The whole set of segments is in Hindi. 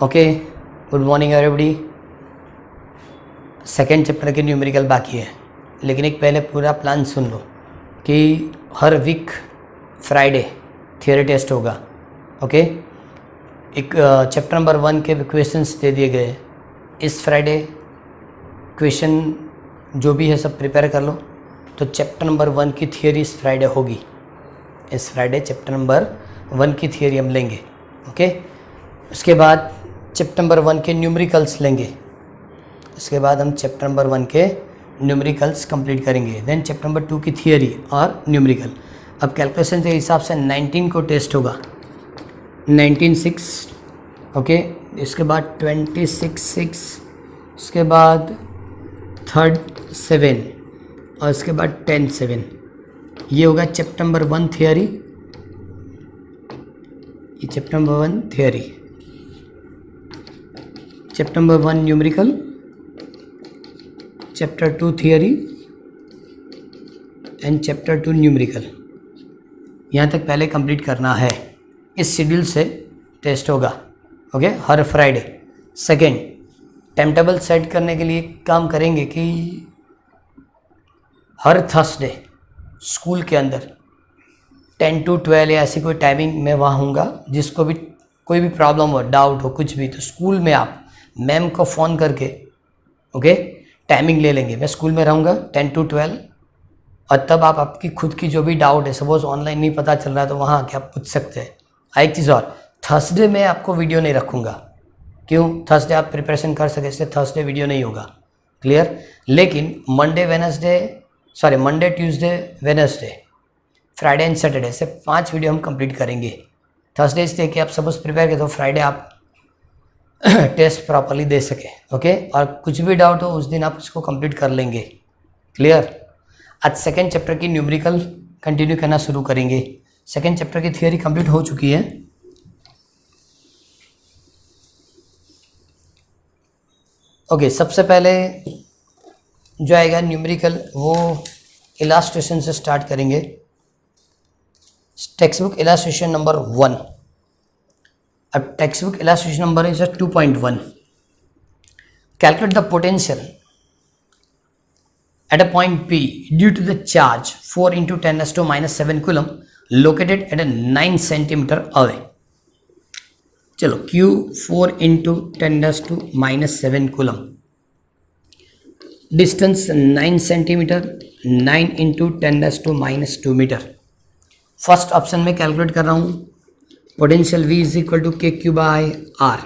Okay, good morning everybody. Second chapter के न्यूमेरिकल बाकी है, लेकिन एक पहले पूरा प्लान सुन लो कि हर वीक फ्राइडे थियरी टेस्ट होगा। ओके, एक चैप्टर नंबर 1 के क्वेश्चंस दे दिए गए। इस फ्राइडे क्वेश्चन जो भी है सब प्रिपेयर कर लो। तो चैप्टर नंबर 1 की थियरी इस फ्राइडे होगी। इस फ्राइडे चैप्टर नंबर 1 की थियरी हम लेंगे। ओके, उसके बाद चैप्टर नंबर 1 के न्यूमेरिकल्स लेंगे। उसके बाद हम चैप्टर नंबर 1 के न्यूमेरिकल्स कंप्लीट करेंगे। देन चैप्टर नंबर 2 की थियरी और न्यूमेरिकल। अब कैलकुलेशन के हिसाब से 19 को टेस्ट होगा, 19/6। ओके, इसके बाद 26/6, उसके बाद 3rd 7 और उसके बाद 10th 7। ये होगा चैप्टर नंबर 1 थियरी। ये chapter number 1 theory, chapter number 1 numerical, chapter 2 theory and chapter 2 numerical. यहाँ तक पहले कंप्लीट करना है। इस शेड्यूल से टेस्ट होगा। ओके, हर Friday. Second, time table set करने के लिए काम करेंगे कि हर थर्सडे स्कूल के अंदर 10 to 12 या ऐसी कोई टाइमिंग में वहाँ हूँगा। जिसको भी कोई भी प्रॉब्लम हो, डाउट हो, कुछ भी, तो स्कूल में आप मैम को फ़ोन करके ओके टाइमिंग ले लेंगे। मैं स्कूल में रहूँगा 10 to 12 और तब आप आपकी खुद की जो भी डाउट है, सपोज ऑनलाइन नहीं पता चल रहा है तो वहाँ आके आप पूछ सकते हैं। एक चीज़ और, थर्सडे में आपको वीडियो नहीं रखूँगा। क्यों? थर्सडे आप प्रिपरेशन कर सके, इसलिए थर्सडे वीडियो नहीं होगा। क्लियर? लेकिन Monday Tuesday Wednesday Friday and Saturday से 5 वीडियो हम कंप्लीट करेंगे। थर्सडे इसलिए कि आप सपोज प्रिपेयर करें तो फ्राइडे आप टेस्ट प्रॉपरली दे सके। ओके, और कुछ भी डाउट हो उस दिन आप उसको कंप्लीट कर लेंगे। क्लियर? आज सेकेंड चैप्टर की न्यूमेरिकल कंटिन्यू करना शुरू करेंगे। सेकेंड चैप्टर की थियरी कंप्लीट हो चुकी है। ओके, सबसे पहले जो आएगा न्यूमेरिकल वो इलास्ट्रेशन से स्टार्ट करेंगे। Text book illustration number 1। अब text book illustration number is 2.1। Calculate the potential at a point P due to the charge 4 × 10⁻⁷ coulomb located at a 9 cm away। चलो, Q 4 × 10⁻⁷ coulomb, distance 9 centimetre, 9 × 10⁻² metre. First option में कैलकुलेट कर रहा हूँ। Potential V is equal to KQ/R।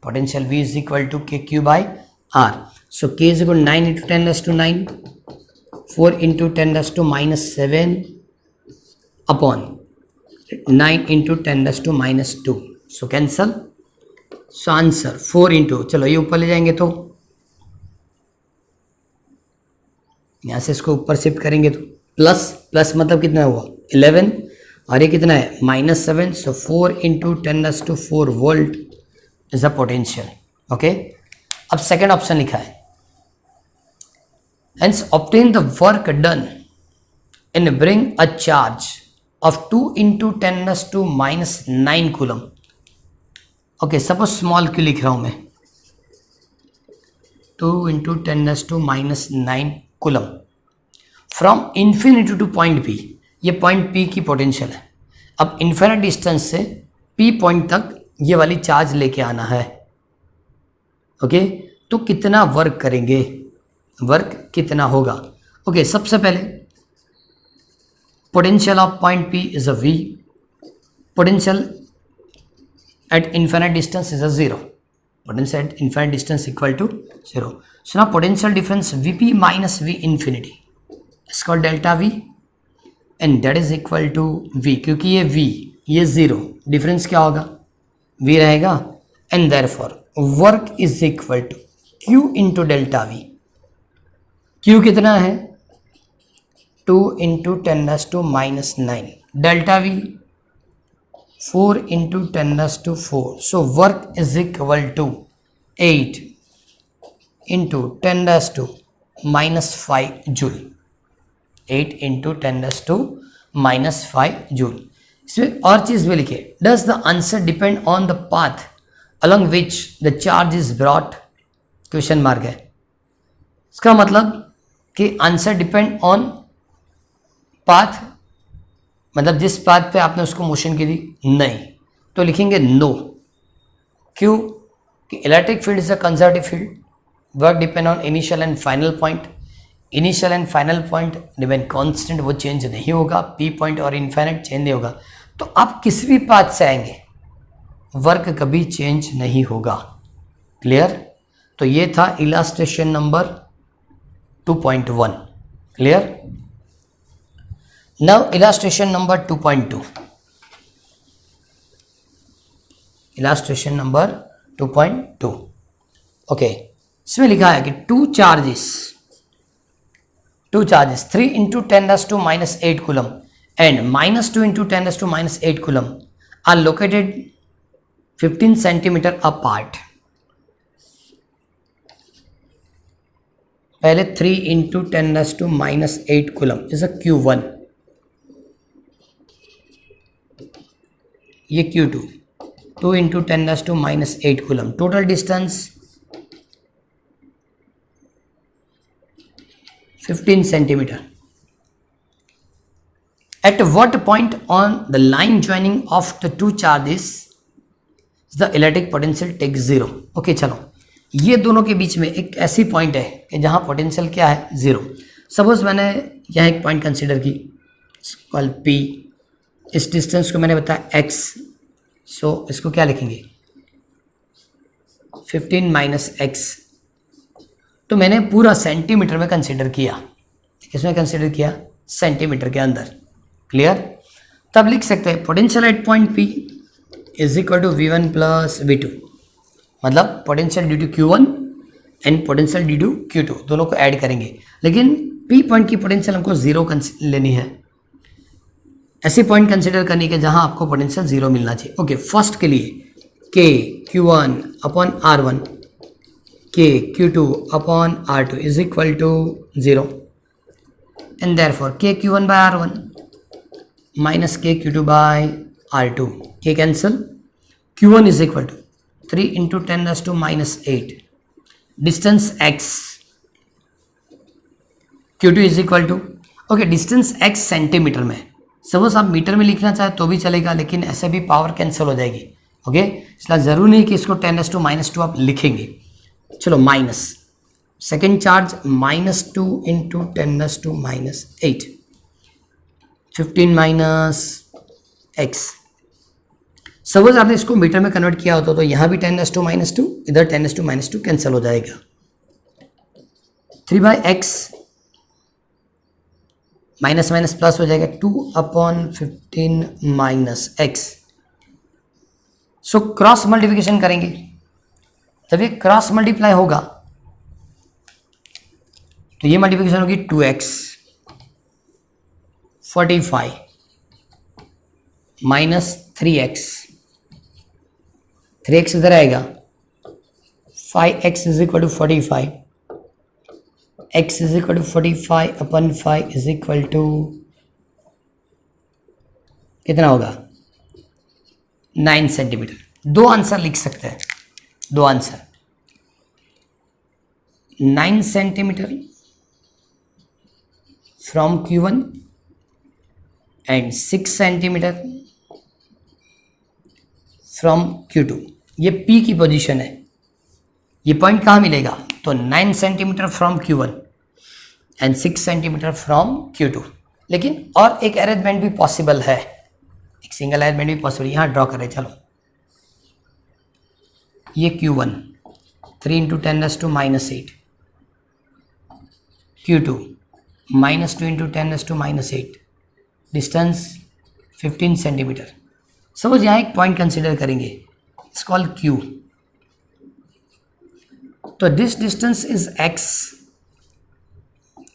Potential V is equal to KQ/R। So K is equal to 9 × 10⁻⁹, 4 × 10⁻⁷ upon 9 × 10⁻²। So cancel। So answer 4 × चलो ये ऊपर ले जाएंगे तो यहाँ से इसको ऊपर शिफ्ट करेंगे तो प्लस मतलब कितना हुआ 11 और ये कितना है -7। So 4 × 10⁻⁴ volt is a potential. Okay, अब सेकेंड ऑप्शन लिखा है, hence obtain the work done and bring a charge of 2 × 10⁻⁹ coulomb। Okay, suppose small q लिख रहा हूं मैं, 2 × 10⁻⁹ coulomb from infinity two point P। ये पॉइंट P की पोटेंशियल है। अब इन्फिनिट डिस्टेंस से P पॉइंट तक ये वाली चार्ज लेके आना है। ओके, तो कितना वर्क करेंगे, वर्क कितना होगा? ओके, सबसे पहले potential of point P is a V, potential at infinite distance is a 0, potential at infinite distance equal to 0। So ना potential difference Vp - V infinity is called delta V and that is equal to V। क्योंकि ये V ये 0, डिफरेंस क्या होगा V रहेगा, and therefore work is equal to Q × delta V। Q कितना है 2 × 10⁻⁹, delta V 4 × 10⁴। So work is equal to 8 × 10⁻⁵ joule. 8 × 10⁻⁵ joule. इसमें और चीज़ भी लिखे, does the answer depend on the path along which the charge is brought, question mark है। इसका मतलब कि आंसर डिपेंड ऑन पाथ, मतलब जिस पाथ पे आपने उसको मोशन की दी, नहीं तो लिखेंगे नो। क्यों? कि electric field is a conservative field, work depend on initial and final point, initial and final point remain constant, वो चेंज नहीं होगा, पी पॉइंट और इनफाइनाइट चेंज नहीं होगा। तो आप किसी भी पाथ से आएंगे वर्क कभी चेंज नहीं होगा। क्लियर? तो ये था illustration number 2.1। Clear? Now illustration number 2.2। Illustration number 2.2। Okay, इसमें लिखा है कि two charges 3 into 10⁻⁻8 coulomb and -2 into 10⁻⁻8 coulomb are located 15 centimeter apart। पहले 3 into 10⁻⁸ coulomb is a Q1, ये Q2, 2 into 10⁻⁸ coulomb, total distance 15 centimeter। At what point on the line joining of the two charges the electric potential takes 0? Okay, चलो ये दोनों के बीच में एक ऐसी पॉइंट है कि जहां पोटेंशियल क्या है, 0। सपोज मैंने यहाँ एक पॉइंट कंसिडर की, कॉल P, इस डिस्टेंस को मैंने बताया x, सो इसको क्या लिखेंगे 15 minus x। तो मैंने पूरा सेंटीमीटर में कंसिडर किया, किसमें कंसिडर किया, सेंटीमीटर के अंदर। क्लियर? तब लिख सकते हैं potential at point P is equal to V1 plus V2, मतलब potential due to Q1 and potential due to Q2 दोनों को ऐड करेंगे, लेकिन P पॉइंट की पोटेंशियल हमको 0 लेनी है। ऐसी पॉइंट कंसिडर करनी है जहां आपको पोटेंशियल 0 मिलना चाहिए। ओके, फर्स्ट के लिए K Q1 upon R1 K Q2 upon R2 is equal to 0, and therefore K Q1 by R1 minus K Q2 by R2, K cancel, Q1 is equal to 3 into 10⁻⁸, distance x, Q2 is equal to, okay distance x centimetre में, सपोज आप मीटर में लिखना चाहे तो भी चलेगा, लेकिन ऐसे भी पावर कैंसिल हो जाएगी। ओके, इसलिए जरूरी नहीं कि इसको 10⁻⁻2 आप लिखेंगे। चलो minus second charge -2 into 10⁻⁸, 15 minus x। Suppose आपने इसको मीटर में कन्वर्ट किया होता तो यहाँ भी 10⁻⁻2, इधर 10⁻⁻2 कैंसिल हो जाएगा। 3/x माइनस माइनस प्लस हो जाएगा, 2/15 minus x। So cross multiplication करेंगे, जब ये क्रॉस मल्टीप्लाई होगा तो ये मल्टीप्लिकेशन होगी 2x 45 माइनस 3x इधर आएगा, 5x is equal to 45, x is equal to 45 अपन 5 इज इक्वल टू कितना होगा 9 सेंटीमीटर। दो आंसर लिख सकते हैं, दो answer, 9 centimetre from Q1 and 6 centimetre from Q2। ये P की पोजीशन है, ये पॉइंट कहाँ मिलेगा, तो 9 centimetre from Q1 and 6 centimetre from Q2। लेकिन और एक अरेंजमेंट भी पॉसिबल है, एक सिंगल अरेंजमेंट भी पॉसिबल, यहाँ ड्रॉ करें। चलो ये Q1 3 into 10⁻⁸, Q2 -2 into 10⁻⁸, distance 15 centimetre. Suppose यहाँ एक पॉइंट कंसिडर करेंगे, इट्स कॉल्ड Q। तो दिस डिस्टेंस इज x,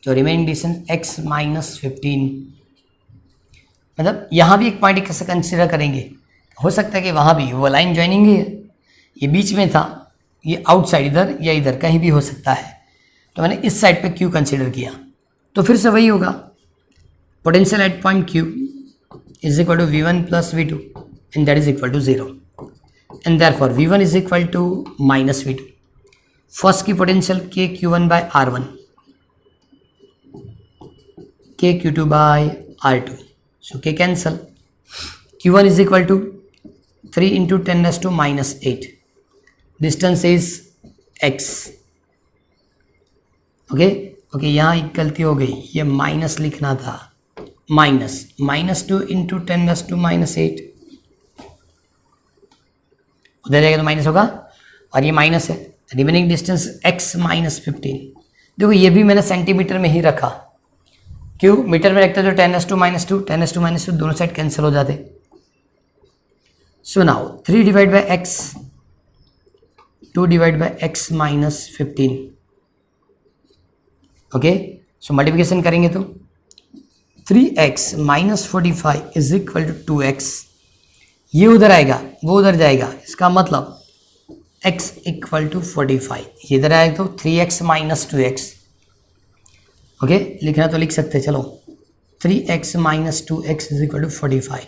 तो रिमेनिंग डिस्टेंस x माइनस 15। मतलब यहाँ भी एक पॉइंट कैसे कंसिडर करेंगे, हो सकता है कि वहाँ भी वो लाइन ज्वाइनिंग है, ये बीच में था, ये आउटसाइड इधर या इधर कहीं भी हो सकता है, तो मैंने इस साइड पे Q कंसिडर किया। तो फिर से वही होगा, potential at point Q is equal to V1 plus V2 and that is equal to 0। And therefore V1 is equal to minus V2. First की पोटेंशियल के Q1 बाय R1, के Q2 bye R2. So K cancel. Q1 is equal to 3 into 10 raised to minus 8. Distance is x. Okay यहाँ एक गलती हो गई, ये माइनस लिखना था. Minus 2 into 10 raised to minus 8. उधर जाएगा तो माइनस होगा और ये माइनस है. Remaining distance x minus 15. देखो ये भी मैंने सेंटीमीटर में ही रखा. क्यों? मीटर में रखते तो 10 raised to minus 2, 10 raised to minus 2 दोनों साइड कैंसिल हो जाते. So now 3 divided by x, 2 divided by x minus 15. Okay, so multiplication करेंगे तो 3x minus 45 is equal to 2x. ये उधर आएगा, वो उधर जाएगा, इसका मतलब x equal to 45. ये इधर आएगा तो 3x minus 2x. ओके, लिखना तो लिख सकते हैं. चलो 3x minus 2x is equal to 45.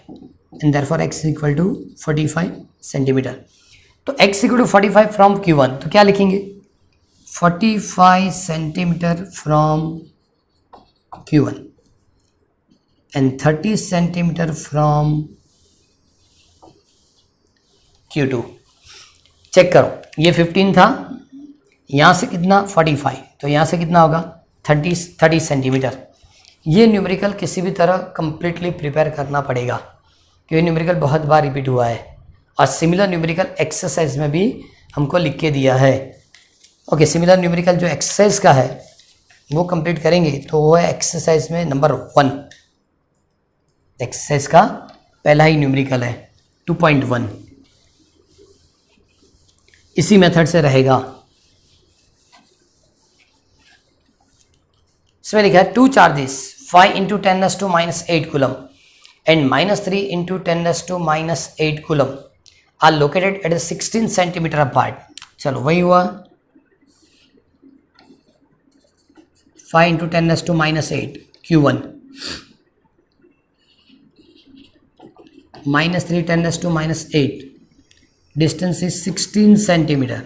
and therefore x is equal to 45 centimetre. तो x equal to 45 from Q1, तो क्या लिखेंगे? 45 centimetre from Q1 and 30 centimetre from Q2. Check करो, ये 15 था, यहाँ से कितना 45, तो यहाँ से कितना होगा 30 सेंटीमीटर. ये न्यूमेरिकल किसी भी तरह कंप्लीटली प्रिपेयर करना पड़ेगा क्योंकि न्यूमेरिकल बहुत बार रिपीट हुआ है और सिमिलर न्यूमेरिकल एक्सरसाइज में भी हमको लिख के दिया है. ओके, सिमिलर न्यूमेरिकल जो एक्सरसाइज का है वो कंप्लीट करेंगे तो वो है एक्सरसाइज में नंबर 1. एक्सरसाइज का पहला ही न्यूमेरिकल है 2.1. इसी मेथड से रहेगा. इसमें लिखा है 2 charges 5 into 10 raised to minus 8 coulomb and minus 3 into 10 raised to minus 8 coulomb are located at a 16 centimeter apart. चलो वही हुआ 5 into 10 raised to minus 8 Q1 minus 3 10 raised to minus 8. Distance is 16 centimeter.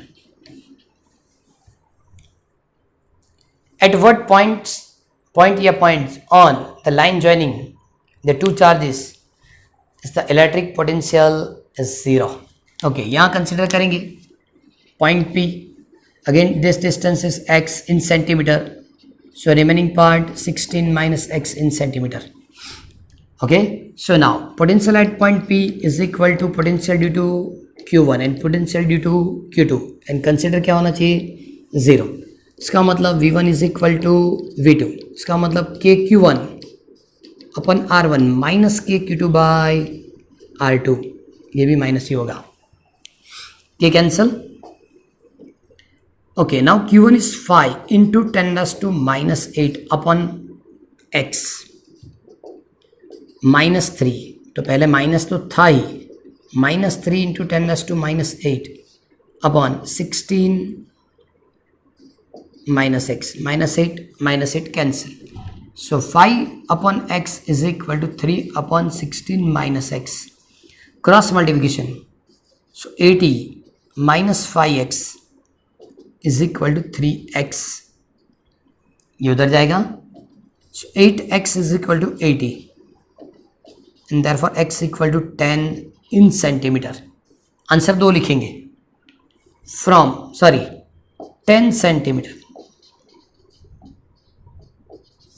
At what point या points on the line joining the two charges is the electric potential is 0. Okay, यहाँ consider करेंगे point P. Again this distance is x in centimeter, so remaining part 16 minus x in centimeter. Okay, so now potential at point P is equal to potential due to Q1 and potential due to Q2 and consider क्या होना चाहिए 0. इसका मतलब V1 is equal to V2. इसका मतलब के Q1 अपन R1 माइनस के Q2 बाय R2. ये भी माइनस ही होगा, के cancel. Okay, now Q1 is 5 into 10 raised to minus 8 अपन x माइनस 3. तो पहले माइनस तो था ही, minus 3 into 10 raised to minus 8 अपन 16 minus x minus 8 cancel. So 5 upon x is equal to 3 upon 16 minus x. Cross multiplication. So 80 minus 5x is equal to 3x. ये उधर जाएगा. So 8x is equal to 80 and therefore x equal to 10 in centimeter. Answer 2 लिखेंगे. From 10 centimeter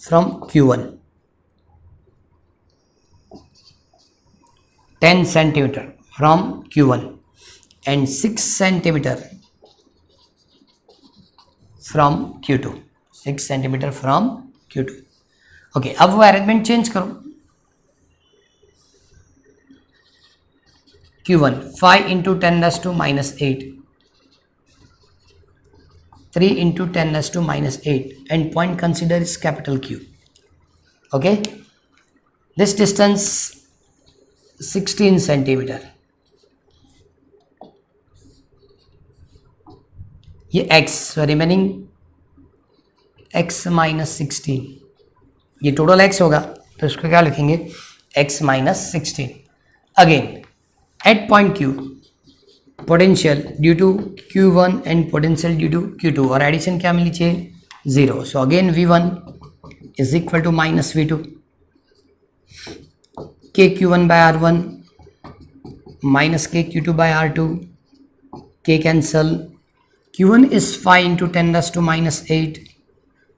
from Q1, 10 centimeter from Q1 and 6 centimeter from Q2. 6 centimeter from Q2. Okay, अब वो अरेंजमेंट चेंज करो. Q1 5 into 10 raised to minus 8, 3 into 10 raised to minus 8 and point consider is capital Q. Okay, this distance 16 centimeter. ये x, so remaining x minus 16. ये टोटल x होगा तो इसको क्या लिखेंगे x minus 16. Again at point Q potential due to Q1 and potential due to Q2 और एडिशन क्या मिलनी चाहिए 0. So again V1 is equal to minus V2 KQ1 by R1 minus KQ2 by R2, K cancel. Q1 is 5 into 10 raised to minus 8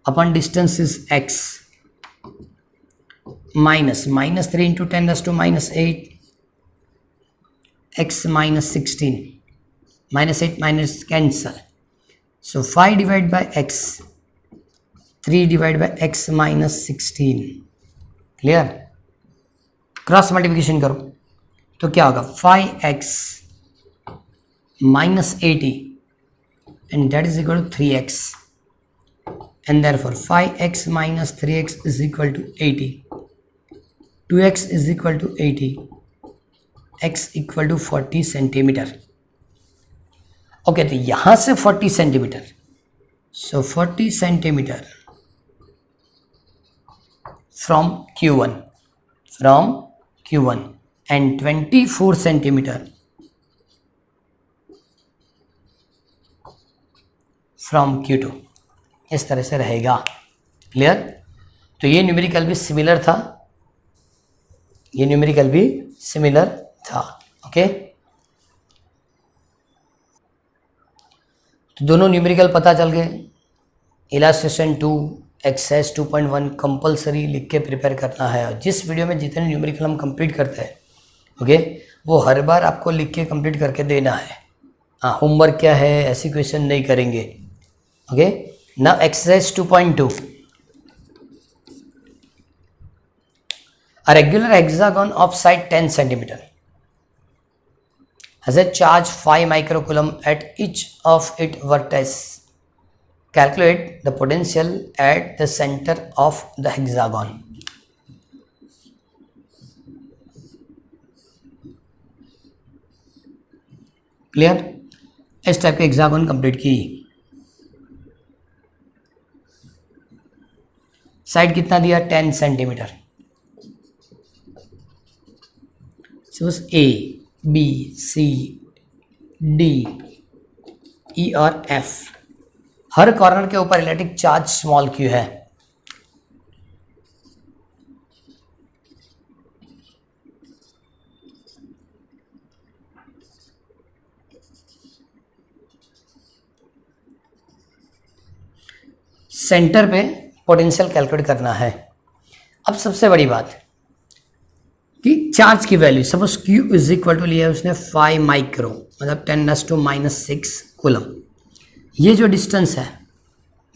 upon distance is X minus 3 into 10 raised to minus 8 X minus 16 minus 8 minus cancel. So 5 divided by X 3 divided by X minus 16. Clear? Cross multiplication करो तो क्या होगा 5x minus 80 and that is equal to 3x and therefore 5x minus 3x is equal to 80. 2x is equal to 80. x equal to 40 centimetre. Okay तो यहां से 40 centimetre. So 40 centimetre from Q1 and 24 centimetre from Q2. इस तरह से रहेगा. क्लियर? तो ये न्यूमेरिकल भी सिमिलर था, ये न्यूमेरिकल भी सिमिलर था. ओके तो दोनों न्यूमेरिकल पता चल गए. इलास्ट्रेशन 2 एक्सरसाइज 2.1 कंपलसरी लिख के प्रिपेयर करना है. और जिस वीडियो में जितने न्यूमेरिकल हम कंप्लीट करते हैं ओके वो हर बार आपको लिख के कंप्लीट करके देना है. हाँ होमवर्क क्या है ऐसी क्वेश्चन नहीं करेंगे. Okay now exercise 2.2. A regular hexagon of side 10 centimeter has a charge 5 microcoulomb at each of its vertices. Calculate the potential at the center of the hexagon. Clear? इस टाइप के हेक्सागोन कंप्लीट की. साइड कितना दिया 10 centimetre. Suppose A B C D E और F हर कॉर्नर के ऊपर इलेक्ट्रिक चार्ज स्मॉल q है. सेंटर पे पोटेंशियल कैलकुलेट करना है. अब सबसे बड़ी बात कि चार्ज की value suppose q is equal to लिया है उसने 5 माइक्रो मतलब 10⁻⁻⁶ कूलम. ये जो डिस्टेंस है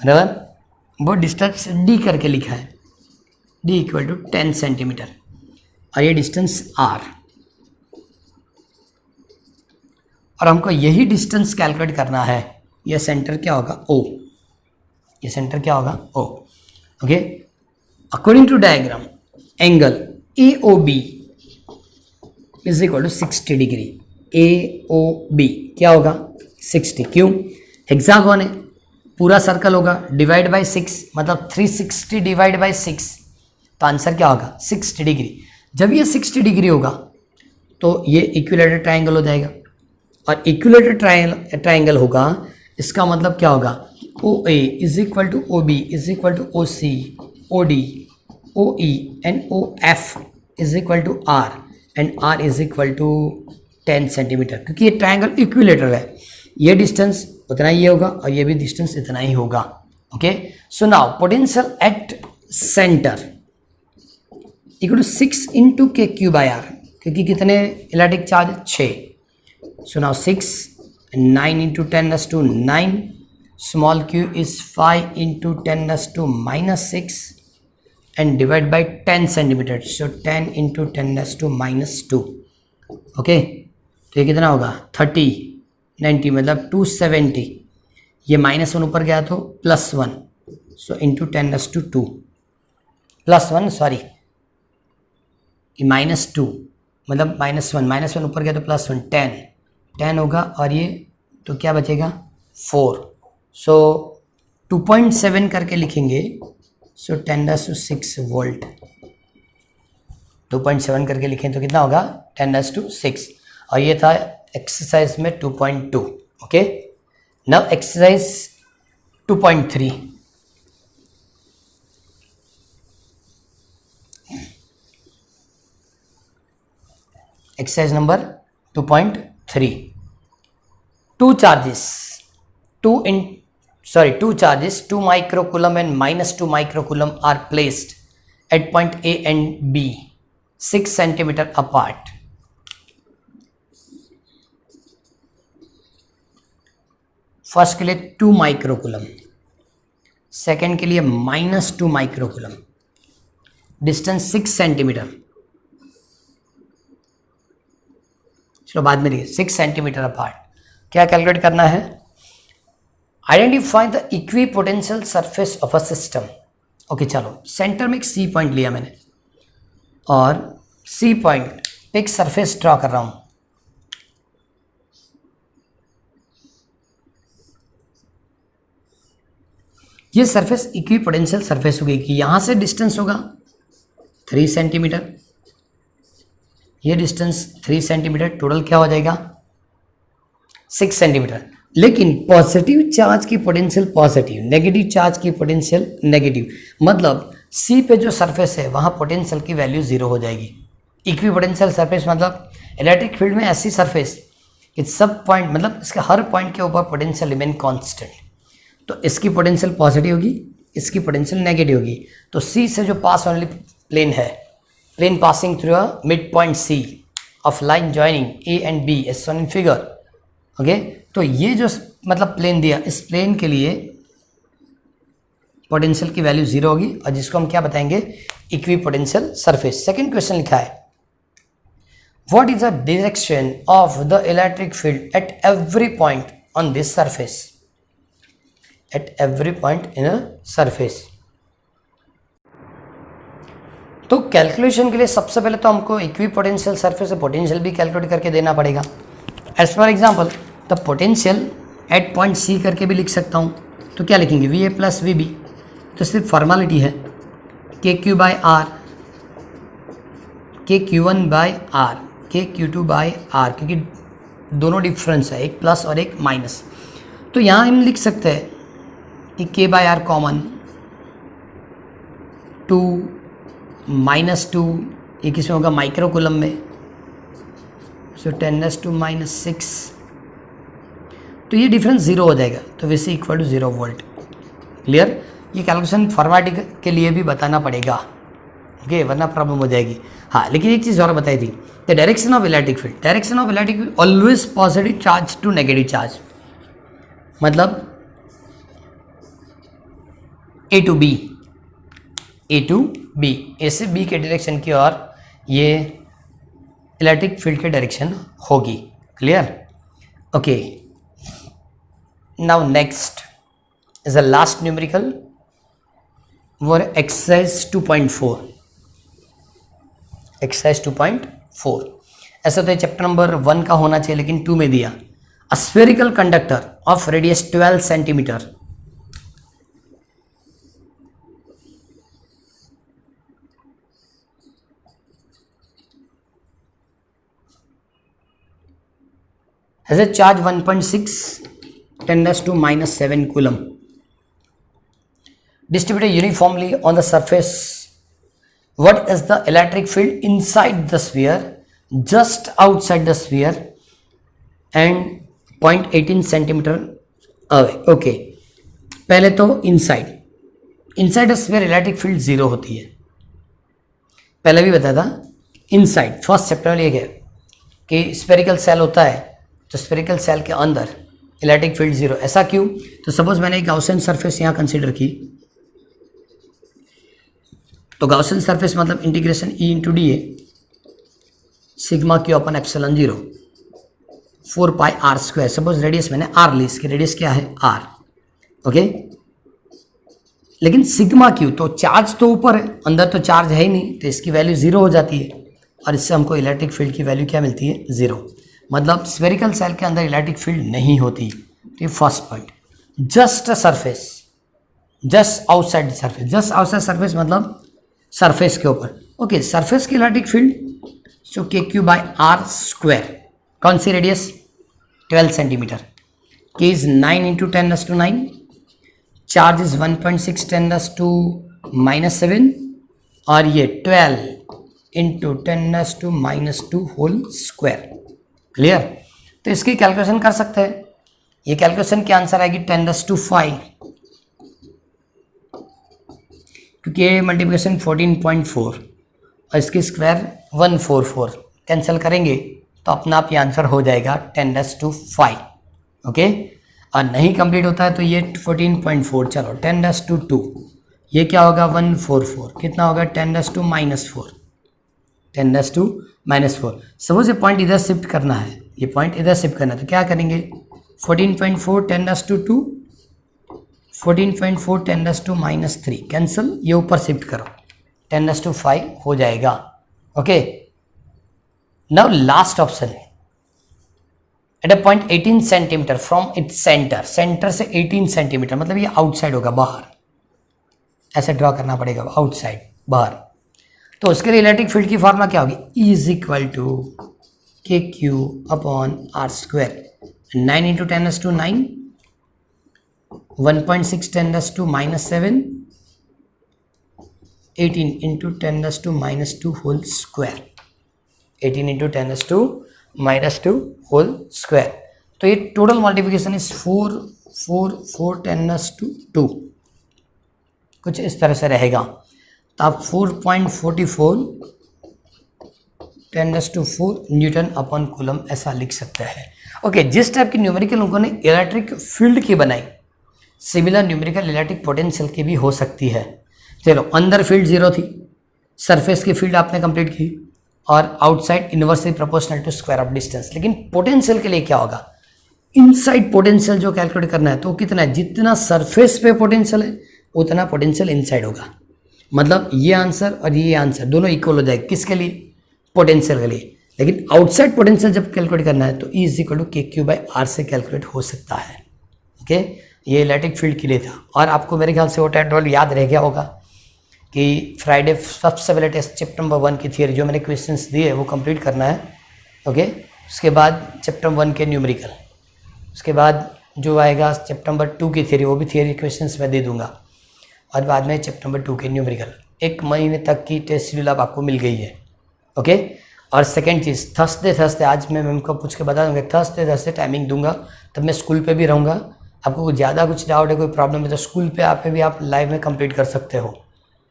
बराबर वो डिस्टेंस d करके लिखा है. d इक्वल टू 10 सेंटीमीटर और ये डिस्टेंस r. और हमको यही डिस्टेंस कैलकुलेट करना है. ये सेंटर क्या होगा O. ये सेंटर क्या होगा O. Okay according to diagram angle AOB is equal to 60 degree. AOB क्या होगा 60. क्यों? हेक्सागोन है पूरा सर्कल होगा डिवाइड बाय 6 मतलब 360 डिवाइड बाय 6 तो आंसर क्या होगा 60 डिग्री. जब ये 60 डिग्री होगा तो ये इक्विलेटरल ट्रायंगल हो जाएगा. और इक्विलेटरल ट्रायंगल होगा इसका मतलब क्या होगा OA is equal to OB is equal to OC OD OE and OF is equal to R and R is equal to 10 centimetre. क्योंकि ये ट्रायंगल इक्विलेटरल है. ये डिस्टेंस उतना ही होगा और ये भी डिस्टेंस इतना ही होगा. Okay so now potential at centre equal to 6 into KQ by R. क्योंकि कितने electric charge 6. So now 6 9 into 10⁻⁹. small q is 5 into 10⁻⁻⁶ and divide by 10 centimeter. So 10 into 10⁻⁻². Okay तो ये कितना होगा 30 90 मतलब 270. ये -1 ऊपर गया तो +1 सो इंटू 10⁻². +1 सॉरी ये -2 मतलब -1 ऊपर गया तो +1 10 होगा और ये तो क्या बचेगा 4. सो 2.7 करके लिखेंगे. सो 10⁻⁶ वोल्ट 2.7 करके लिखें तो कितना होगा 10⁻⁶. और ये था एक्सरसाइज में 2.2. Okay, now exercise 2.3. exercise number 2.3. Two charges 2 microcoulomb and -2 microcoulomb are placed at point A and B 6 centimeter apart. First के लिए 2 माइक्रोकुलम, सेकेंड के लिए -2 माइक्रोकुलम, डिस्टेंस 6 सेंटीमीटर. चलो बाद में देखिए 6 सेंटीमीटर अपार्ट. क्या कैलकुलेट करना है? Identify the equipotential surface of a system. Okay, चलो सेंटर में एक सी पॉइंट लिया मैंने और सी पॉइंट पे एक सरफेस ड्रॉ कर रहा हूं. ये सरफेस इक्विपोटेंशियल सरफेस होगी कि यहां से डिस्टेंस होगा 3 सेंटीमीटर, ये डिस्टेंस 3 सेंटीमीटर, टोटल क्या हो जाएगा 6 सेंटीमीटर. लेकिन पॉजिटिव चार्ज की पोटेंशियल पॉजिटिव, नेगेटिव चार्ज की पोटेंशियल नेगेटिव, मतलब सी पे जो सरफेस है वहाँ पोटेंशियल की वैल्यू 0 हो जाएगी. इक्विपोटेंशियल सरफेस मतलब इलेक्ट्रिक फील्ड में ऐसी सरफेस कि सब पॉइंट मतलब इसके हर पॉइंट के ऊपर पोटेंशियल रिमेन कांस्टेंट. तो इसकी पोटेंशियल पॉजिटिव होगी, इसकी पोटेंशियल नेगेटिव होगी. तो सी से जो पास होने वाली प्लेन है, plane passing through a mid point C of line joining A and B as shown in figure. Okay, तो ये जो मतलब प्लेन दिया, इस प्लेन के लिए पोटेंशियल की वैल्यू 0 होगी और जिसको हम क्या बताएंगे इक्विपोटेंशियल सरफेस. सेकंड क्वेश्चन लिखा है what is the direction of the electric field at every point on this surface. At every point in a surface. तो कैलकुलेशन के लिए सबसे पहले तो हमको इक्विपोटेंशियल सरफेस से पोटेंशियल भी कैलकुलेट करके देना पड़ेगा. As for example the potential at point C करके भी लिख सकता हूँ. तो क्या लिखेंगे V A plus V B. तो सिर्फ फॉर्मेलिटी है के क्यू बाई आर, के क्यू वन बाई आर, के क्यू टू बाई आर, क्योंकि दोनों डिफरेंस है, एक प्लस और एक माइनस. तो यहाँ हम लिख सकते हैं कि के बाई आर कॉमन 2 -2, ये किस में होगा माइक्रोकुलम में, सो 10⁻⁻⁶. तो ये डिफरेंस 0 हो जाएगा. तो वैसे इक्वल टू 0 वोल्ट. क्लियर? ये कैलकुलेशन फॉर्मेलिटी के लिए भी बताना पड़ेगा. ओके, वरना प्रॉब्लम हो जाएगी. हाँ, लेकिन एक चीज़ और बताई थी, the direction of electric field. Direction of electric field always positive charge to negative charge. मतलब A to B, A to B, A से बी के डायरेक्शन की और ये इलेक्ट्रिक फील्ड की डायरेक्शन होगी. Clear? Okay, now next is the last numerical वो एक्सरसाइज 2.4. एक्सरसाइज 2.4 ऐसा तो चैप्टर नंबर 1 का होना चाहिए लेकिन 2 में दिया. A spherical conductor of radius 12 centimetre has a charge 1.6 10⁻⁻7 coulomb distributed uniformly on the surface. What is the electric field inside the sphere, just outside the sphere and 0.18 centimeter away. Okay, पहले तो inside the sphere electric field 0 होती है. पहले भी बताया था inside फर्स्ट चैप्टर में ये है कि स्फेरिकल सेल होता है तो स्फेरिकल सेल के अंदर इलेक्ट्रिक फील्ड 0. ऐसा क्यों? तो सपोज मैंने एक गाउसियन सरफेस यहाँ कंसीडर की, तो गाउसियन सरफेस मतलब integration E into d A sigma Q upon epsilon 0 4 pi R square. Suppose radius मैंने आर ली, इसकी रेडियस क्या है आर. ओके, लेकिन सिग्मा क्यू तो चार्ज तो ऊपर है, अंदर तो चार्ज है ही नहीं, तो इसकी वैल्यू 0 हो जाती है और इससे हमको इलेक्ट्रिक फील्ड की वैल्यू क्या मिलती है 0. मतलब स्फेरिकल सेल के अंदर इलेक्ट्रिक फील्ड नहीं होती. तो ये first point. Just surface, just outside surface, just outside surface मतलब सरफेस के ऊपर. ओके, सरफेस की electric field so K Q by R square. कौन सी radius 12 centimetre. K is 9 into 10 raised to 9. Charge is 1.6 10 raised to -7 और ये 12 into 10 raised to -2 whole square. Clear? तो इसकी कैलकुलेशन कर सकते हैं. ये कैलकुलेशन की आंसर आएगी 10 raised to 5 क्योंकि ये मल्टीप्लिकेशन 14.4 और इसकी स्क्वायर 144. कैंसिल करेंगे तो अपना आप ये आंसर हो जाएगा 10 raised to 5. ओके, और नहीं कंप्लीट होता है तो ये 14.4. चलो 10 raised to 2 ये क्या होगा 144. कितना होगा 10 raised to -4. 10 raised to -4. Suppose ये पॉइंट इधर शिफ्ट करना है, ये पॉइंट इधर शिफ्ट करना है तो क्या करेंगे 14.4 10 raised to 2 14.4 10 raised to -3 cancel, ये ऊपर शिफ्ट करो 10 raised to 5 हो जाएगा. Okay, now last option at a point 18 centimetre from its centre. Centre से 18 सेंटीमीटर मतलब ये आउटसाइड होगा, बाहर. ऐसे ड्रॉ करना पड़ेगा आउटसाइड, बाहर. तो उसके लिए इलेक्ट्रिक फील्ड की फॉर्मूला क्या होगी? E is equal to KQ upon R square. 9 into 10 raised to 9 1.6 10 raised to -7 18 इंटू 10 raised to -2 होल स्क्वायर. 18 इंटू 10 raised to -2 होल स्क्वायर. तो ये total multiplication is 4 4 4 10 raised to 2 कुछ इस तरह से रहेगा. तो आप 4.44 10 raised to 4 Newton upon coulomb ऐसा लिख सकते हैं. ओके, जिस टाइप की न्यूमेरिकल लोगों ने इलेक्ट्रिक फील्ड की बनाई, सिमिलर न्यूमेरिकल इलेक्ट्रिक पोटेंशियल की भी हो सकती है. चलो, अंदर फील्ड 0 थी, सरफेस की फील्ड आपने कंप्लीट की और outside inversely proportional to square of distance. लेकिन पोटेंशियल के लिए क्या होगा? इनसाइड पोटेंशियल जो कैलकुलेट करना है तो कितना है, जितना सरफेस पे पोटेंशियल है उतना पोटेंशियल इनसाइड होगा. मतलब ये आंसर और ये आंसर दोनों इक्वल हो जाएगा. किसके लिए? पोटेंशियल के लिए. लेकिन आउटसाइड पोटेंशियल जब कैलकुलेट करना है तो E is equal to KQ/R से कैलकुलेट हो सकता है. ओके, ये इलेक्ट्रिक फील्ड के लिए था. और आपको मेरे ख्याल से वो टाइम याद रह गया होगा कि फ्राइडे सबसे पहले टेस्ट चैप्टर नंबर 1 की थियरी जो मैंने क्वेश्चंस दिए वो कंप्लीट करना है. ओके, उसके बाद चैप्टर 1 के न्यूमेरिकल, उसके बाद जो आएगा चैप्टर नंबर 2 की थियरी, वो भी थियरी क्वेश्चंस मैं दे दूंगा. और बाद में चैप्टर नंबर 2 के न्यूमेरिकल. 1 महीने तक की टेस्ट शेड्यूल अब आपको मिल गई है. ओके, और सेकेंड चीज़ थर्सडे आज मैं मैम को पूछ के बता दूंगा. थर्सडे टाइमिंग दूंगा, तब मैं स्कूल पे भी रहूँगा. आपको कुछ ज़्यादा कुछ डाउट है, कोई प्रॉब्लम है तो स्कूल पे आप भी आप लाइव में कंप्लीट कर सकते हो.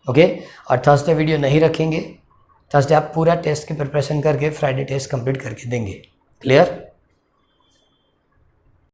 ओके, और थर्सडे वीडियो नहीं रखेंगे. थर्सडे आप पूरा टेस्ट की प्रिपरेशन करके फ्राइडे टेस्ट कंप्लीट करके देंगे. क्लियर?